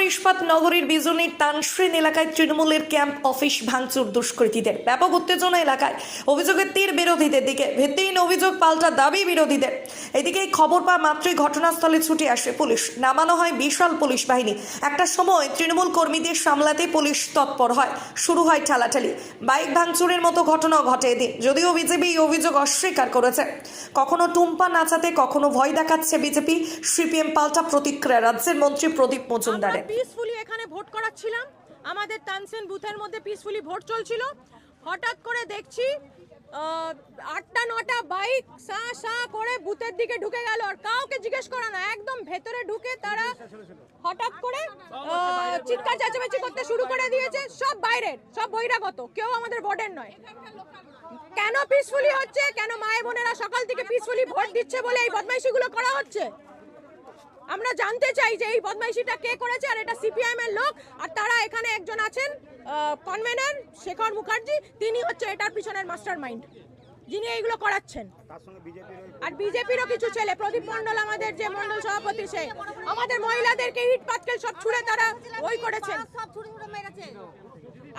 ইস্পাত নগরীর বিজনির তানশ্রীন এলাকায় তৃণমূলের ক্যাম্প অফিস ভাঙচুর দুষ্কৃতীদের। ব্যাপক উত্তেজনা এলাকায়। অভিযোগের তীর বিরোধীদের দিকে, ভিত্তিহীন অভিযোগ পাল্টা দাবি বিরোধীদের। এদিকে খবর পাওয়া মাত্রই ঘটনাস্থলে ছুটে আসে পুলিশ। নামানো হয় বিশাল পুলিশ বাহিনী। একটা সময় তৃণমূল কর্মীদের সামলাতে পুলিশ তৎপর হয়। শুরু হয় ঠেলাঠেলি। বাইক ভাঙচুরের মতো ঘটনাও ঘটে এদিন, যদিও বিজেপি এই অভিযোগ অস্বীকার করেছে। কখনো টুম্পা নাচাতে, কখনো ভয় দেখাচ্ছে বিজেপি। সিপিএম পাল্টা প্রতিক্রিয়া রাজ্যের মন্ত্রী প্রদীপ মজুমদারের। পিসফুলি এখানে ভোট করাচ্ছিলাম, আমাদের তানসেন বুথের মধ্যে পিসফুলি ভোট চলছিল। হঠাৎ করে দেখছি 8টা-9টা বাইক সা সা করে বুথের দিকে ঢুকে গেল, আর কাউকে জিজ্ঞেস করা না, একদম ভেতরে ঢুকে তারা হঠাৎ করে চিৎকার চেঁচামেচি করতে শুরু করে দিয়েছে। সব বাইরের, সব বহিরাগত, কেউ আমাদের ভোটের নয়। কেন পিসফুলি হচ্ছে, কেন মায়ে বোনেরা সকাল থেকে পিসফুলি ভোট দিচ্ছে বলে এই বদমাইশিগুলো করা হচ্ছে? আমরা জানতে চাই যে এই বদমাইশিটা কে করেছে। আর এটা সিপিআইএম এর লোক, আর তারা এখানে একজন আছেন কনভেনর শেখর মুখার্জি, তিনি হচ্ছে এটার পিছনের মাস্টার মাইন্ড, যিনি এইগুলো করাচ্ছেন। আর বিজেপিরও কিছু ছেলে, প্রদীপ মন্ডল আমাদের যে মন্ডল সভাপতি, সে আমাদের মহিলাদেরকে ইট পাটকেল সব ছুঁড়ে তারা ওই করেছেন।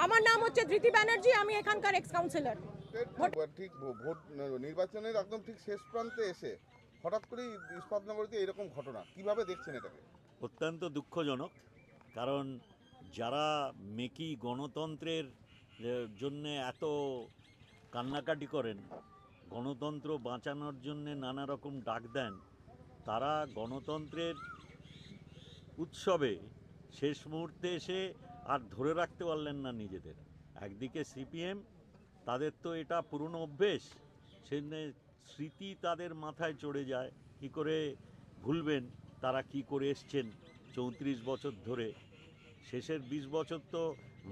আমার নাম হচ্ছে ধৃতি ব্যানার্জি, আমি এখানকার এক্স কাউন্সিলর। ঠিক ভোট নির্বাচনের একদম ঠিক শেষ প্রান্তে এসে হঠাৎ করেই ইস্পাতনগরীতে এরকম ঘটনা, কিভাবে দেখছেন এটাকে? অত্যন্ত দুঃখজনক, কারণ যারা মেকি গণতন্ত্রের জন্য এত কান্নাকাটি করেন, গণতন্ত্র বাঁচানোর জন্য নানা রকম ডাক দেন, তারা গণতন্ত্রের উৎসবে শেষ মুহূর্তে এসে আর ধরে রাখতে পারলেন না নিজেদের। একদিকে সিপিএম, তাদের তো এটা পুরনো অভ্যেস, সেদিনে স্মৃতি তাদের মাথায় চড়ে যায়। কি করে ভুলবেন তারা কি করে এসছেন 34 বছর ধরে? শেষের 20 বছর তো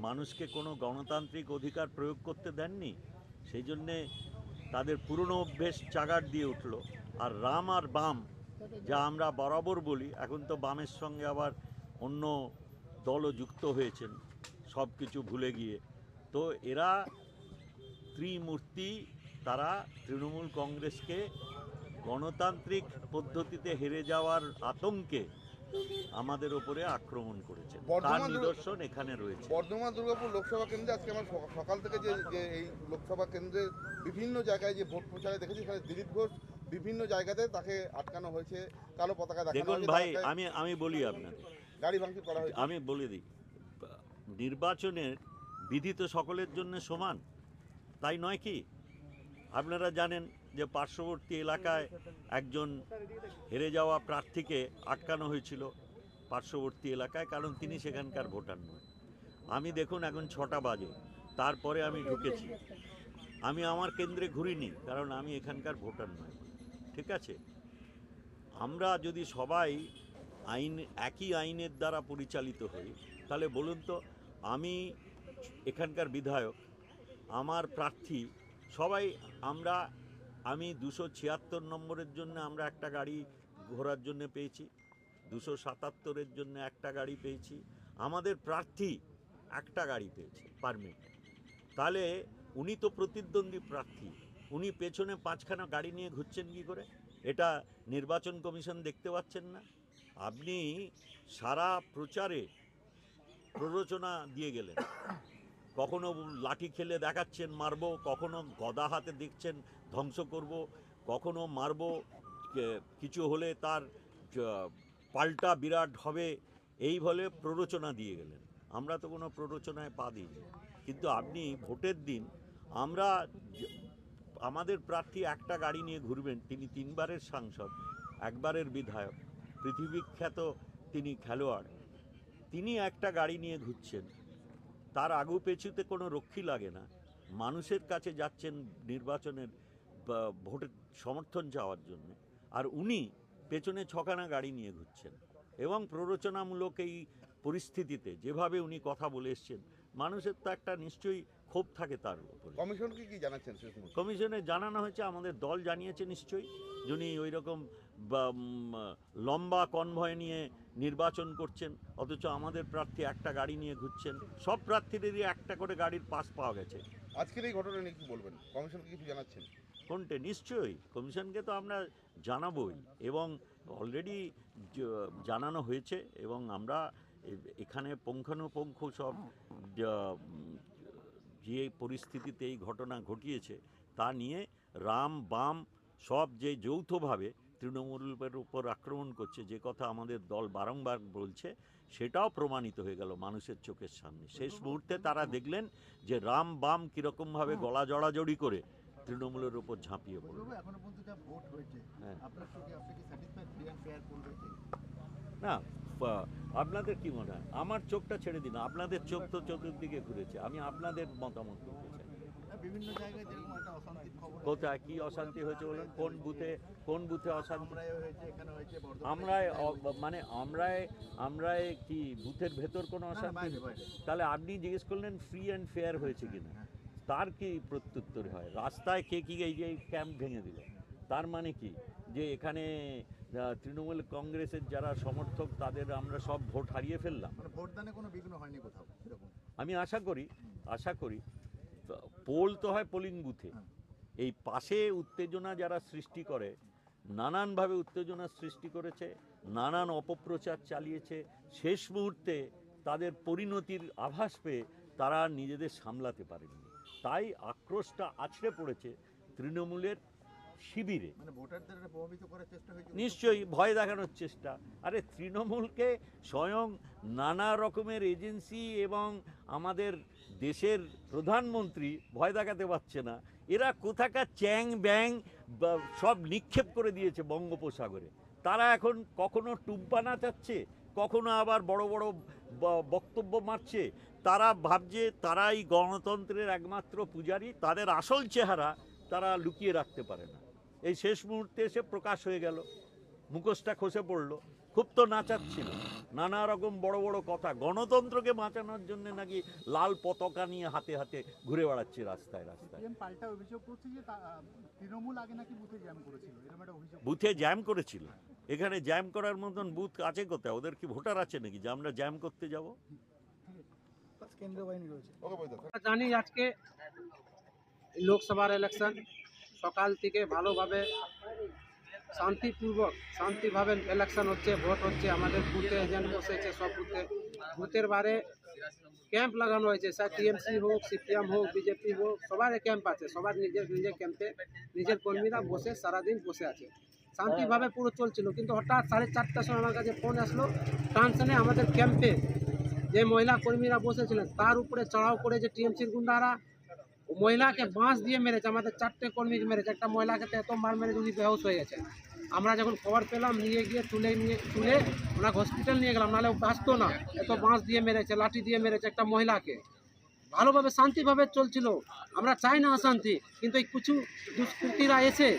মানুষকে কোনো গণতান্ত্রিক অধিকার প্রয়োগ করতে দেননি, সেই জন্যে তাদের পুরনো অভ্যেস চাগাড় দিয়ে উঠল। আর রাম আর বাম, যা আমরা বরাবর বলি, এখন তো বামের সঙ্গে আবার অন্য দলও যুক্ত হয়েছেন সব কিছু ভুলে গিয়ে। তো এরা ত্রিমূর্তি, তারা তৃণমূল কংগ্রেসকে গণতান্ত্রিক পদ্ধতিতে হেরে যাওয়ার আতঙ্কে আমাদের উপরে আক্রমণ করেছে। তার নিদর্শন এখানে রয়েছে। বর্ধমান দুর্গাপুর লোকসভা কেন্দ্রে আজকে আমরা সকাল থেকে যে এই লোকসভা কেন্দ্রের বিভিন্ন জায়গায় যে ভোট প্রচারে দেখেছি, সেখানে দিলীপ ঘোষ বিভিন্ন জায়গাতে তাকে আটকানো হয়েছে, কালো পতাকা দেখানো দেখুন হয়েছে। ভাই, আমি বলি আপনাদের, গাড়ি ভাঙচুর করা হয়েছে। আমি বলে দিই, নির্বাচনের বিধি তো সকলের জন্য সমান, তাই নয় কি? আপনারা জানেন যে পার্শ্ববর্তী এলাকায় একজন হেরে যাওয়া প্রার্থীকে আটকানো হয়েছিল পার্শ্ববর্তী এলাকায়, কারণ তিনি সেখানকার ভোটার নয়। আমি দেখুন এখন 6টা বাজে, তারপরে আমি ঢুকেছি, আমি আমার কেন্দ্রে ঘুরিনি, কারণ আমি এখানকার ভোটার নয়। ঠিক আছে, আমরা যদি সবাই একই আইনের দ্বারা পরিচালিত হই, তাহলে বলুন তো, আমি এখানকার বিধায়ক, আমার প্রার্থী, সবাই আমি 276 নম্বরের জন্য আমরা একটা গাড়ি ঘোরার জন্য পেয়েছি, 277-এর জন্য একটা গাড়ি পেয়েছি, আমাদের প্রার্থী একটা গাড়ি পেয়েছে পারমিট। তাহলে উনি তো প্রতিদ্বন্দ্বী প্রার্থী, উনি পেছনে 5খানা গাড়ি নিয়ে ঘুরছেন কী করে? এটা নির্বাচন কমিশন দেখতে পাচ্ছেন না? আপনি সারা প্রচারে প্ররোচনা দিয়ে গেলেন, কখনো লাঠি খেলে দেখাচ্ছেন মারবো, কখনো গদা হাতে দেখছেন ধ্বংস করব, কখনো মারবো, কিছু হলে তার পাল্টা বিরাট হবে, এই বলে প্ররোচনা দিয়ে গেলেন। আমরা তো কোনো প্ররোচনায় পা দিইনি। কিন্তু আপনি ভোটের দিন আমাদের প্রার্থী একটা গাড়ি নিয়ে ঘুরবেন, তিনি 3বারের সাংসদ, একবারের বিধায়ক, পৃথিবীখ্যাত তিনি খেলোয়াড়, তিনি একটা গাড়ি নিয়ে ঘুরছেন, তার আগু পেছুতে কোনো রক্ষী লাগে না, মানুষের কাছে যাচ্ছেন নির্বাচনের ভোটের সমর্থন চাওয়ার জন্য, আর উনি পেছনে 6খানা গাড়ি নিয়ে ঘুরছেন। এবং প্ররোচনামূলক এই পরিস্থিতিতে যেভাবে উনি কথা বলে এসছেন, মানুষের তো একটা নিশ্চয়ই ক্ষোভ থাকে তার উপরে। কমিশনকে কি জানাচ্ছেন? কমিশনে জানানো হয়েছে, আমাদের দল জানিয়েছে নিশ্চয়ই, যিনি ওই রকম লম্বা কনভয় নিয়ে নির্বাচন করছেন, অথচ আমাদের প্রার্থী একটা গাড়ি নিয়ে ঘুরছেন। সব প্রার্থীদেরই একটা করে গাড়ির পাস পাওয়া গেছে। আজকের এই ঘটনা নিয়ে কি বলবেন? কমিশনকে কিছু জানাচ্ছেন? কোনটে? নিশ্চয়ই কমিশনকে তো আমরা জানাবোই, এবং অলরেডি জানানো হয়েছে, এবং আমরা এখানে পুঙ্খানুপুঙ্খ সব যে পরিস্থিতিতে এই ঘটনা ঘটিয়েছে তা নিয়ে রাম বাম সব যে যৌথভাবে তৃণমূলের উপর আক্রমণ করছে, যে কথা আমাদের দল বারংবার বলছে, সেটাও প্রমাণিত হয়ে গেল মানুষের চোখের সামনে। শেষ মুহূর্তে তারা দেখলেন যে রাম বাম কীরকমভাবে গলা জড়াজড়ি করে তৃণমূলের উপর ঝাঁপিয়ে পড়ল। এখনো পর্যন্ত যা ভোট হয়েছে, হ্যাঁ। আপনার কি আপনি কি satisfied free and fair poll হয়েছে? না, আপনাদের কি মনে হয়? আমার চোখটা ছেড়ে দিন, আপনাদের চোখ তো চতুর্দিকে ঘুরেছে, আমি আপনাদের মতামত করতে চাই। বিভিন্ন জায়গায় যেরকম একটা অশান্তির খবর আছে, কোথায় কি অশান্তি হয়েছে বলুন? কোন বুথে অশান্তি? আমরাই হয়েছে, এখানে হয়েছে, বর্ধমানে মানে আমরাই কি বুথের ভেতর কোনো অশান্তি? বাইরে, বাইরে। তাহলে আপনি জিজ্ঞেস করলেন ফ্রি অ্যান্ড ফেয়ার হয়েছে কিনা, তার কি প্রত্যুত্তর হয়? রাস্তায় কে কি এই যে ক্যাম্প ভেঙে দিল, তার মানে কি যে এখানে তৃণমূল কংগ্রেসের যারা সমর্থক তাদের আমরা সব ভোট হারিয়ে ফেললাম? মানে ভোটদানে কোনো বিঘ্ন হয়নি কোথাও এরকম? আমি আশা করি পোল তো হয় পোলিং বুথে, এই পাশে উত্তেজনা যারা সৃষ্টি করে, নানানভাবে উত্তেজনা সৃষ্টি করেছে, নানান অপপ্রচার চালিয়েছে, শেষ মুহূর্তে তাদের পরিণতির আভাস পেয়ে তারা নিজেদের সামলাতে পারেনি, তাই আক্রোশটা আছড়ে পড়েছে তৃণমূলের শিবিরে। মানে ভোটারদের প্রভাবিত করার চেষ্টা হয়েছে? নিশ্চয়ই ভয় দেখানোর চেষ্টা। আরে তৃণমূলকে স্বয়ং নানা রকমের এজেন্সি এবং আমাদের দেশের প্রধানমন্ত্রী ভয় দেখাতে পারছে না। এরা কোথাকার চ্যাং ব্যাং সব নিক্ষেপ করে দিয়েছে বঙ্গোপসাগরে। তারা এখন কখনো টুম্পা নাচাচ্ছে, কখনো আবার বড় বড় বক্তব্য মারছে। তারা ভাবছে তারাই গণতন্ত্রের একমাত্র পূজারী, তাদের আসল চেহারা তারা লুকিয়ে রাখতে পারে না। এই শেষ মুহূর্তে এসে প্রকাশ হয়ে গেল, মুখোশটা খসে পড়লো। খুব তো নাচাচ্ছিল, নানা রকম বড় বড় কথা, গণতন্ত্রকে বাঁচানোর জন্য নাকি লাল পতাকা নিয়ে হাতে হাতে ঘুরে বেড়াচ্ছে রাস্তায় রাস্তায়। পাল্টা অভিযোগ করছে যে তৃণমূল আগে নাকি বুথে জ্যাম করেছিল, এরকম একটা অভিযোগ। বুথে জ্যাম করেছিল? এখানে জ্যাম করার মতন বুথ আছে কোথায়? ওদের কি ভোটার আছে নাকি যে আমরা জ্যাম করতে যাব? কেন্দ্রীয় বাহিনী রয়েছে। ওকে বৈদ্য জানি আজকে লোকসভার ইলেকশন সকাল থেকে ভালোভাবে শান্তিভাবে ইলেকশন হচ্ছে, ভোট হচ্ছে। আমাদের বুথে এজেন্ট বসেছে, সব বুথের বারে ক্যাম্প লাগানো হয়েছে। স্যার টিএমসি হোক, সিপিএম হোক, বিজেপি হোক, সবার ক্যাম্প আছে। সবার নিজের ক্যাম্পে নিজের কর্মীরা বসে সারাদিন বসে আছে, শান্তিভাবে পুরো চলছিল। কিন্তু হঠাৎ 4:30টার সময় আমার কাছে ফোন আসলো, টানসনে আমাদের ক্যাম্পে যে মহিলা কর্মীরা বসেছিলেন তার উপরে চড়াও করে যে টিএমসির গুন্ডারা মহিলাকে বাঁশ দিয়ে মেরেছে, আমাদের 4টে কর্মীকে মেরেছে। একটা মহিলাকে তো এত মার মেরে উনি বেহুশ হয়ে গেছে। আমরা যখন খবর পেলাম নিয়ে গিয়ে তুলে ওনাকে হসপিটাল নিয়ে গেলাম, নাহলে বাঁচতো না। এত বাঁশ দিয়ে মেরেছে, লাঠি দিয়ে মেরেছে একটা মহিলাকে। ভালোভাবে শান্তিভাবে চলছিল, আমরা চাই না অশান্তি, কিন্তু এই কিছু দুষ্কৃতীরা এসে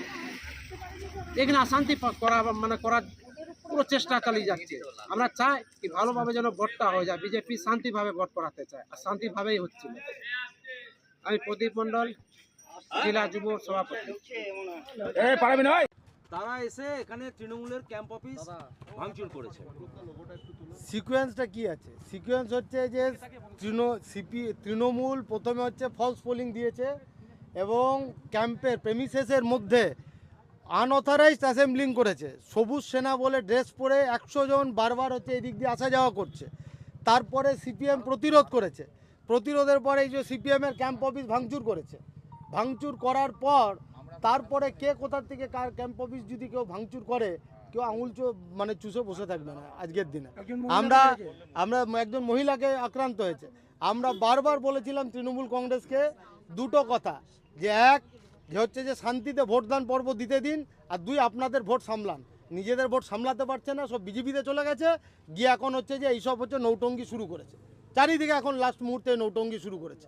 এখানে অশান্তি করার পুরো চেষ্টা চালিয়ে যাচ্ছে। আমরা চাই কি ভালোভাবে যেন ভোটটা হয়ে যায়। বিজেপি শান্তিভাবে ভোট করাতে চায়, আর শান্তিভাবেই হচ্ছিল। আমি প্রদীপ মণ্ডল, জেলা যুব সভাপতি। তারা এসে এখানে তৃণমূলের ক্যাম্প অফিস ভাঙচুর করেছে। সিকোয়েন্সটা কি আছে? সিকোয়েন্স হচ্ছে যে তৃণমূল প্রথমে হচ্ছে ফলস পোলিং দিয়েছে এবং ক্যাম্পের প্রেমিসেসের মধ্যে আনঅথরাইজড অ্যাসেম্বলিং করেছে। সবুজ সেনা বলে ড্রেস পরে 100 জন বারবার হচ্ছে এদিক দিয়ে আসা যাওয়া করছে। তারপরে সিপিএম প্রতিরোধ করেছে, প্রতিরোধের পরে এই যে সিপিএমের ক্যাম্প অফিস ভাঙচুর করেছে। ভাঙচুর করার পর তারপরে কে কোথার থেকে কার ক্যাম্প অফিস যদি কেউ ভাঙচুর করে, কেউ আঙুল মানে চুষে বসে থাকবে না আজকের দিনে। আমরা একজন মহিলাকে আক্রান্ত হয়েছে। আমরা বারবার বলেছিলাম তৃণমূল কংগ্রেসকে দুটো কথা, যে এক যে হচ্ছে যে শান্তিতে ভোটদান পর্ব দিতে দিন, আর দুই আপনাদের ভোট সামলান। নিজেদের ভোট সামলাতে পারছে না, সব বিজেপিতে চলে গেছে গিয়ে এখন হচ্ছে যে এইসব হচ্ছে নৌটঙ্গি শুরু করেছে চারিদিকে। এখন লাস্ট মুহূর্তে নৌটঙ্গি শুরু করেছে।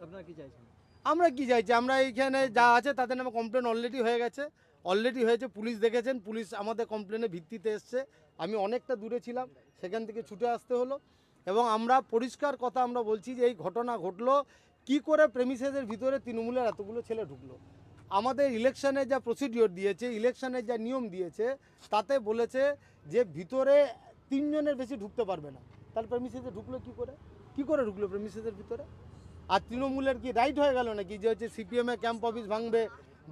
আপনারা কি চাইছেন? আমরা কি চাইছি? আমরা এইখানে যা আছে তাদের নামে কমপ্লেন অলরেডি হয়েছে। পুলিশ দেখেছেন, পুলিশ আমাদের কমপ্লেনের ভিত্তিতে এসছে। আমি অনেকটা দূরে ছিলাম, সেখান থেকে ছুটে আসতে হলো। এবং আমরা পরিষ্কার কথা আমরা বলছি যে এই ঘটনা ঘটলো কি করে, প্রেমিসেসের ভিতরে তৃণমূলের এতগুলো ছেলে ঢুকলো। আমাদের ইলেকশনের যা প্রসিডিওর দিয়েছে, ইলেকশনের যা নিয়ম দিয়েছে, তাতে বলেছে যে ভিতরে 3 জনের বেশি ঢুকতে পারবে না। তাহলে প্রেমিসেসে ঢুকলো কি করে ঢুকলো প্রেমিসেসের ভিতরে? আর তৃণমূলের কি রাইট হয়ে গেল নাকি যে হচ্ছে সিপিএমের ক্যাম্প অফিস ভাঙবে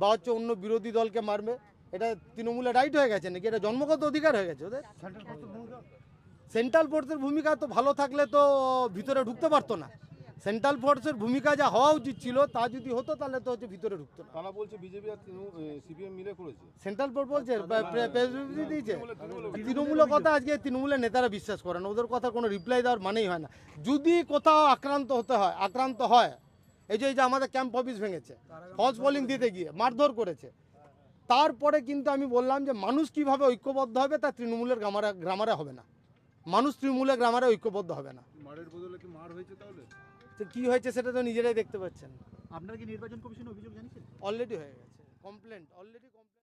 বা হচ্ছে অন্য বিরোধী দলকে মারবে? এটা তৃণমূলের রাইট হয়ে গেছে নাকি? এটা জন্মগত অধিকার হয়ে গেছে ওদের। সেন্ট্রাল ফোর্সের ভূমিকা তো ভালো থাকলে তো ভিতরে ঢুকতে পারতো না। সেন্ট্রাল ফোর্সের ভূমিকা যা হওয়া উচিত ছিল তা যদি হতো তাহলে তো হচ্ছে ভিতরে ঢুকতো না। তারা বলছে বিজেপি আর সিপিএম মিলে করেছে। সেন্ট্রাল ফোর্স বলছে প্রেসিডেন্ট দিয়েছে। তৃণমূলের কথা আজকে তৃণমূলের নেতারা বিশ্বাস করে না, ওদের কথা কোনো রিপ্লাই দেওয়ার মানেই হয় না। যদি কোথাও আক্রান্ত হয় এই যে আমাদের ক্যাম্প অফিস ভেঙেছে, ফলস পোলিং দিতে গিয়ে মারধর করেছে, তারপরে কিন্তু আমি বললাম যে মানুষ কিভাবে ঐক্যবদ্ধ হবে তা তৃণমূলের গ্রামারে হবে না। মানুষ তৃণমূলের গ্রামারে ঐক্যবদ্ধ হবে না। মারের বদলে কি মার হয়েছে তাহলে? তো কী হয়েছে সেটা তো নিজেরাই দেখতে পাচ্ছেন। আপনারা কি নির্বাচন কমিশনে অভিযোগ জানিয়েছেন? অলরেডি হয়ে গেছে কমপ্লেন্ট অলরেডি।